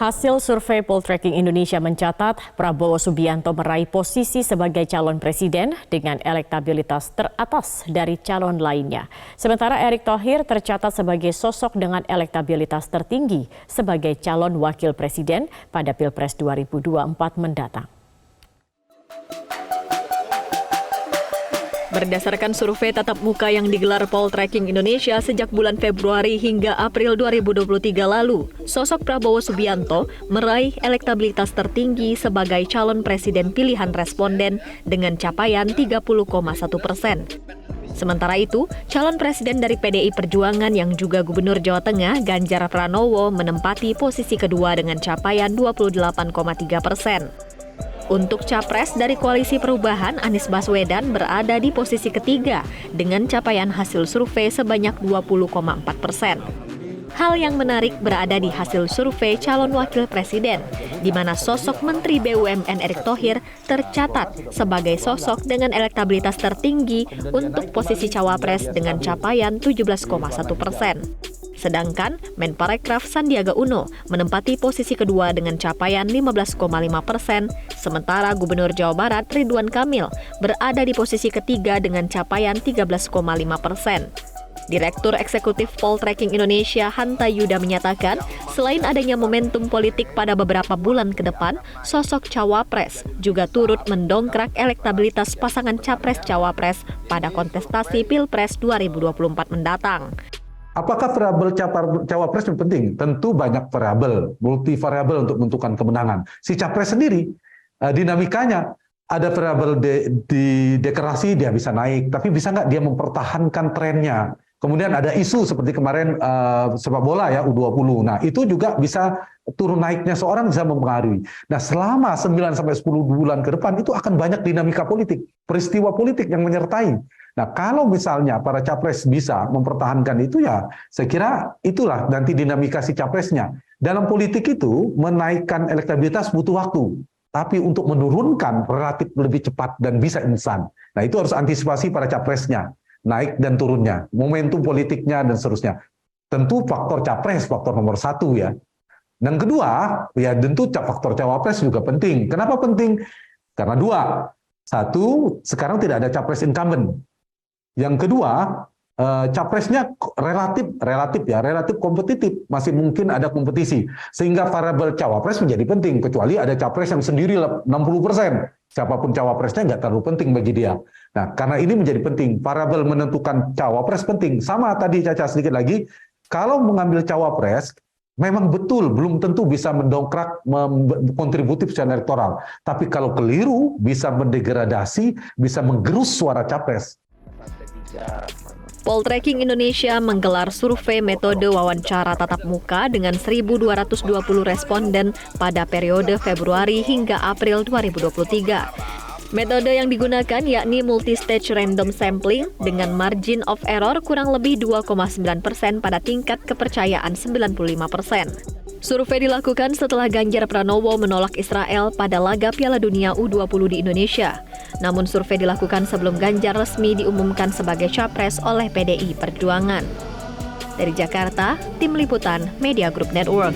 Hasil survei Poltreking Indonesia mencatat Prabowo Subianto meraih posisi sebagai calon presiden dengan elektabilitas teratas dari calon lainnya. Sementara Erick Thohir tercatat sebagai sosok dengan elektabilitas tertinggi sebagai calon wakil presiden pada Pilpres 2024 mendatang. Berdasarkan survei tatap muka yang digelar Poltreking Indonesia sejak bulan Februari hingga April 2023 lalu, sosok Prabowo Subianto meraih elektabilitas tertinggi sebagai calon presiden pilihan responden dengan capaian 30,1%. Sementara itu, calon presiden dari PDI Perjuangan yang juga Gubernur Jawa Tengah, Ganjar Pranowo, menempati posisi kedua dengan capaian 28,3%. Untuk capres dari Koalisi Perubahan, Anies Baswedan berada di posisi ketiga dengan capaian hasil survei sebanyak 20,4%. Hal yang menarik berada di hasil survei calon wakil presiden, di mana sosok Menteri BUMN Erick Thohir tercatat sebagai sosok dengan elektabilitas tertinggi untuk posisi cawapres dengan capaian 17,1%. Sedangkan Menparekraf Sandiaga Uno menempati posisi kedua dengan capaian 15,5%, sementara Gubernur Jawa Barat Ridwan Kamil berada di posisi ketiga dengan capaian 13,5%. Direktur Eksekutif Poltreking Indonesia Hanta Yuda menyatakan, selain adanya momentum politik pada beberapa bulan ke depan, sosok cawapres juga turut mendongkrak elektabilitas pasangan capres-cawapres pada kontestasi Pilpres 2024 mendatang. Apakah variabel cawapres yang penting? Tentu banyak variabel, multivariabel untuk menentukan kemenangan. Si capres sendiri, dinamikanya, ada variabel di deklarasi dia bisa naik, tapi bisa nggak dia mempertahankan trennya? Kemudian ada isu seperti kemarin sepak bola ya U20. Nah itu juga bisa turun naiknya seorang bisa mempengaruhi. Nah selama 9-10 bulan ke depan itu akan banyak dinamika politik, peristiwa politik yang menyertai. Nah kalau misalnya para capres bisa mempertahankan itu ya saya kira itulah nanti dinamika si capresnya. Dalam politik itu menaikkan elektabilitas butuh waktu. Tapi untuk menurunkan relatif lebih cepat dan bisa instan. Nah itu harus antisipasi para capresnya. Naik dan turunnya, momentum politiknya dan seterusnya. Tentu faktor capres, faktor nomor satu ya. Dan kedua, ya tentu faktor cawapres juga penting. Kenapa penting? Karena dua. Satu, sekarang tidak ada capres incumbent. Yang kedua, capresnya relatif kompetitif, masih mungkin ada kompetisi. Sehingga variabel cawapres menjadi penting, kecuali ada capres yang sendiri 60%. Siapapun cawapresnya nggak terlalu penting bagi dia. Nah, karena ini menjadi penting, variabel menentukan cawapres penting. Sama tadi Caca sedikit lagi, kalau mengambil cawapres, memang betul belum tentu bisa mendongkrak kontributif secara elektoral. Tapi kalau keliru, bisa mendegradasi, bisa menggerus suara capres. Poltreking Indonesia menggelar survei metode wawancara tatap muka dengan 1.220 responden pada periode Februari hingga April 2023. Metode yang digunakan yakni multi-stage random sampling dengan margin of error kurang lebih 2,9% pada tingkat kepercayaan 95%. Survei dilakukan setelah Ganjar Pranowo menolak Israel pada laga Piala Dunia U20 di Indonesia. Namun survei dilakukan sebelum Ganjar resmi diumumkan sebagai capres oleh PDI Perjuangan. Dari Jakarta, Tim Liputan Media Group Network.